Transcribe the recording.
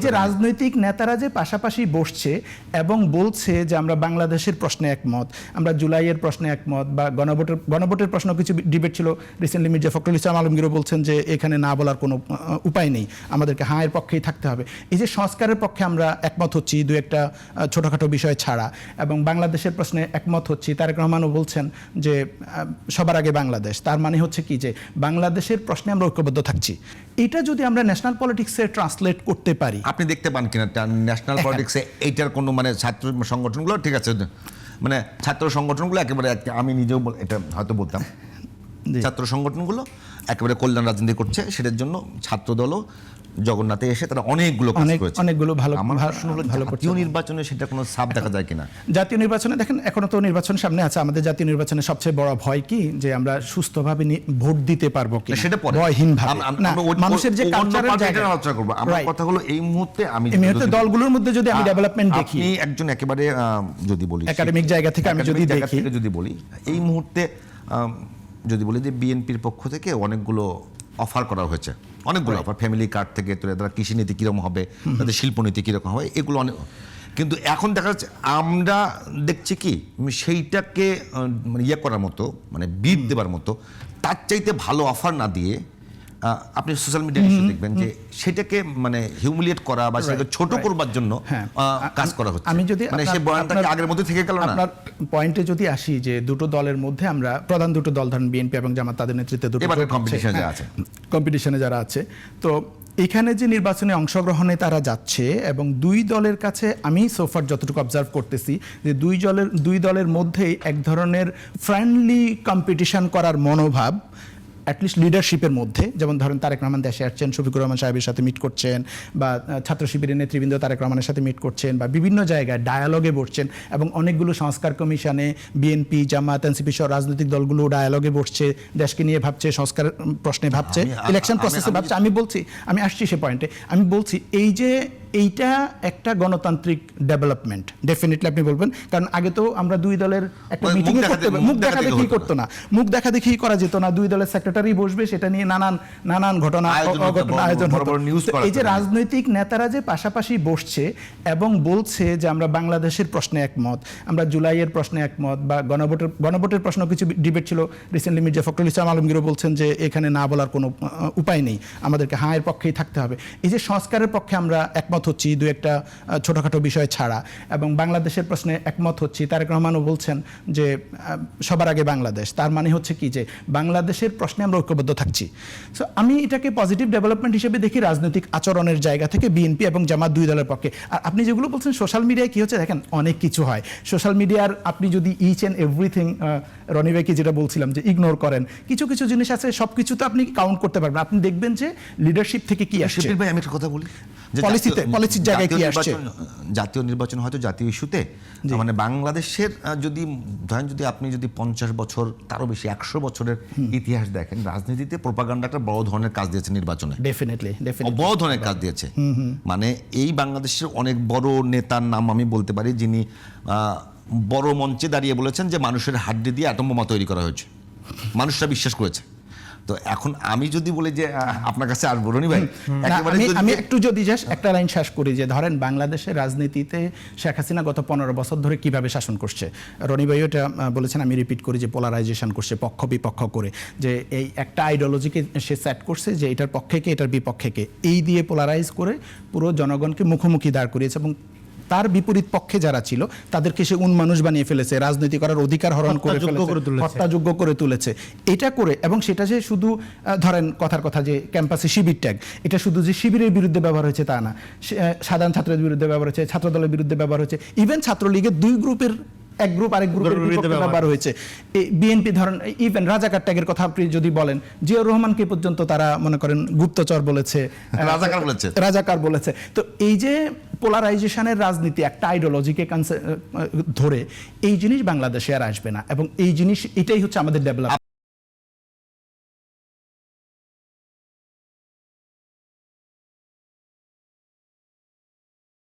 যে রাজনৈতিক নেতারা যে পাশাপাশি বসছে এবং বলছে যে আমরা বাংলাদেশের প্রশ্নে একমত, আমরা জুলাইয়ের প্রশ্নে একমত, বা গণভোটের প্রশ্ন কিছু ডিবেট ছিল রিসেন্টলি, মির্জা ফখরুল ইসলাম আলমগীরও বলছেন যে এখানে না বলার কোনো উপায় নেই, আমাদেরকে হায়ের পক্ষেই থাকতে হবে। এই যে সংস্কারের পক্ষে আমরা একমত হচ্ছি দু একটা ছোটোখাটো বিষয় ছাড়া, এবং বাংলাদেশের প্রশ্নে একমত হচ্ছি, তারেক রহমানও বলছেন যে সবার আগে বাংলাদেশ, তার মানে হচ্ছে কি যে বাংলাদেশের প্রশ্নে আমরা ঐক্যবদ্ধ থাকছি। এটা যদি আমরা ন্যাশনাল পলিটিক্সে ট্রান্সলেট করতে পারি, আপনি দেখতে পান কিনা ন্যাশনাল পলিটিক্সে এইটার কোনো মানে ছাত্র সংগঠনগুলো ঠিক আছে, মানে ছাত্র সংগঠনগুলো একেবারে, আমি নিজেও এটা হয়তো বলতাম, ছাত্র সংগঠনগুলো একেবারে কল্যাণ রাজনীতি করছে, সেটার জন্য ছাত্রদলও জগন্নাথে এসে তারা অনেকগুলো ভালো জাতীয় নির্বাচনে সেটা কোনো ছাপ দেখা যায় কিনা? জাতীয় নির্বাচনে দেখেন, এখনো তো নির্বাচন সামনে আছে, আমাদের জাতীয় নির্বাচনে সবচেয়ে বড় ভয় কি যে আমরা সুস্থভাবে ভোট দিতে পারবো কি, সেটা ভয়হীন ভাবে মানুষের যে কালচারের জায়গা আলোচনা করব। আমার কথা হলো এই মুহূর্তে আমি দলগুলোর মধ্যে যদি আমি ডেভেলপমেন্ট দেখি, আপনি একজন একেবারে যদি বলি একাডেমিক জায়গা থেকে আমি যদি বলি এই মুহূর্তে যদি বলি যে বিএনপির পক্ষ থেকে অনেকগুলো অফার করা হয়েছে, অনেকগুলো অফার, ফ্যামিলি কার্ড থেকে তারা কৃষিনীতি কীরকম হবে, তাদের শিল্পনীতি কীরকম হবে, এগুলো অনেক। কিন্তু এখন দেখা যাচ্ছে আমরা দেখছি কি সেইটাকে মানে ইয়ে করার মতো, মানে বিট দেবার মতো, তার চাইতে ভালো অফার না দিয়ে আপনি সোশ্যাল মিডিয়ায় দেখবেন যে সেটাকে মানে হিউমিলিয়েট করা বা সেটাকে ছোট করবার জন্য কাজ করা হচ্ছে। আমি যদি মানে সেই বয়ানটাকে আগের মধ্যে থেকে গেল না। আপনার পয়েন্টে যদি আসি যে দুটো দলের মধ্যে আমরা প্রধান দুটো দল, ধরেন বিএনপি এবং জামাত, তাদের নেতৃত্বে দুটো কম্পিটিশনে যারা আছে, তো এখানে যে নির্বাচনে অংশগ্রহণে তারা যাচ্ছে এবং দুই দলের কাছে আমি সোফার যতটুকু অবজার্ভ করতেছি যে দুই দলের মধ্যেই এক ধরনের ফ্রেন্ডলি কম্পিটিশন করার মনোভাব, অ্যাটলিস্ট লিডারশিপের মধ্যে। যেমন ধরেন তারেক রহমান দেশে আসছেন, শফিকুর রহমান সাহেবের সাথে মিট করছেন, বা ছাত্র শিবিরের নেতৃবৃন্দ তারেক রহমানের সাথে মিট করছেন, বা বিভিন্ন জায়গায় ডায়ালগে বসছেন, এবং অনেকগুলো সংস্কার কমিশনে বিএনপি, জামাত, এনসিপি সহ রাজনৈতিক দলগুলো ডায়ালগে বসছে, দেশকে নিয়ে ভাবছে, সংস্কার প্রশ্নে ভাবছে, ইলেকশন প্রসেসে ভাবছে। আমি আসছি সে পয়েন্টে, আমি বলছি এই যে এইটা একটা গণতান্ত্রিক ডেভেলপমেন্ট, ডেফিনেটলি আপনি বলবেন, কারণ আগে তো আমরা দুই দলের একটা মিটিং মুখ দেখা দেখি করতো না, মুখ দেখা দেখি করা যেত না, দুই দলের সেক্রেটারি বসবে, সেটা নিয়ে নানান ঘটনা আয়োজন হতো। এই যে রাজনৈতিক নেতারা যে পাশাপাশি বসছে এবং বলছে যে আমরা বাংলাদেশের প্রশ্নে একমত, আমরা জুলাইয়ের প্রশ্নে একমত, বা গণভোটের প্রশ্ন কিছু ডিবেট ছিল রিসেন্টলি, মির্জা ফখরুল ইসলাম আলমগীরও বলছেন যে এখানে না বলার কোনো উপায় নেই, আমাদেরকে হায়ের পক্ষেই থাকতে হবে। এই যে সংস্কারের পক্ষে আমরা একমত হচ্ছি দু একটা ছোটোখাটো বিষয় ছাড়া, এবং বাংলাদেশের প্রশ্নে একমত হচ্ছি, তারেক রহমানও বলছেন যে সবার আগে বাংলাদেশ, তার মানে হচ্ছে কি যে বাংলাদেশের প্রশ্নে আমরা ঐক্যবদ্ধ থাকছি। সো আমি এটাকে পজিটিভ ডেভেলপমেন্ট হিসেবে দেখি রাজনৈতিক আচরণের জায়গা থেকে বিএনপি এবং জামাত দুই দলের পক্ষে। আর আপনি যেগুলো বলছেন সোশ্যাল মিডিয়ায় কী হচ্ছে দেখেন, অনেক কিছু হয় সোশ্যাল মিডিয়ার, আপনি যদি ইচ অ্যান্ড এভরিথিং রনি ভাইকে যেটা বলছিলাম যে ইগনোর করেন, কিছু কিছু জিনিস আছে, সব কিছু তো আপনি কাউন্ট করতে পারবেন। আপনি দেখবেন যে লিডারশিপ থেকে কি আসছে। ভাই আমি একটা কথা বলি, পলিসির জায়গায় কি আসছে, জাতীয় নির্বাচন হয়তো জাতীয় ইস্যুতে, মানে বাংলাদেশের যদি ধরেন যদি আপনি যদি 50 বছর তারও বেশি 100 বছরের ইতিহাস দেখেন, রাজনীতিতে প্রোপাগান্ডা একটা বড় ধরনের কাজ দিয়েছে নির্বাচনে, ডেফিনেটলি বড় ধরনের কাজ দিয়েছে। মানে এই বাংলাদেশের অনেক বড় নেতার নাম আমি বলতে পারি যিনি বড় মঞ্চে দাঁড়িয়ে বলেছেন যে মানুষের হাড্ডি দিয়ে অ্যাটম বোমা তৈরি করা হয়েছে, মানুষরা বিশ্বাস করেছে। তো এখন আমি যদি বলি যে আপনার কাছে আসবো রনি ভাই, আমি একটু যদি একটা লাইন শেষ করি যে ধরেন বাংলাদেশের রাজনীতিতে শেখ হাসিনা গত 15 বছর ধরে কিভাবে শাসন করছে, রনি ভাই এটা বলেছেন, আমি রিপিট করি যে পোলারাইজেশন করছে, পক্ষ বিপক্ষ করে, যে এই একটা আইডিওলজিকে সে সেট করছে যে এটার পক্ষে কে এটার বিপক্ষে কে, এই দিয়ে পোলারাইজ করে পুরো জনগণকে মুখোমুখি দাঁড় করিয়েছে, এবং তার বিপরীত পক্ষে যারা ছিল তাদেরকে সে উন্মানুষ বানিয়ে ফেলেছে, রাজনীতি করার অধিকার হরণ করে ফেলেছে, হত্যাযোগ্য করে তুলেছে। এটা করে, এবং সেটা যে শুধু ধরেন কথার কথা যে ক্যাম্পাসে শিবির ট্যাগ, এটা শুধু যে শিবিরের বিরুদ্ধে ব্যবহার হয়েছে তা না, সাধারণ ছাত্রদের বিরুদ্ধে ব্যবহার হয়েছে, ছাত্রদলের বিরুদ্ধে ব্যবহার হয়েছে, ইভেন ছাত্রলীগের দুই গ্রুপের এক গ্রুপ আরেক গ্রুপের বিরুদ্ধে ব্যবহার হয়েছে। বিএনপি ধরেন ইভেন রাজাকার ট্যাগের কথা আপনি যদি বলেন, জিয়াউর রহমানকে পর্যন্ত তারা মনে করেন গুপ্তচর বলেছে, রাজাকার বলেছে। তো এই যে পোলারাইজেশনের রাজনীতি, একটা আইডিওলজিকে ধরে, এই জিনিস বাংলাদেশে আর আসবে না, এবং এই জিনিস এটাই হচ্ছে আমাদের ডেভেলপ।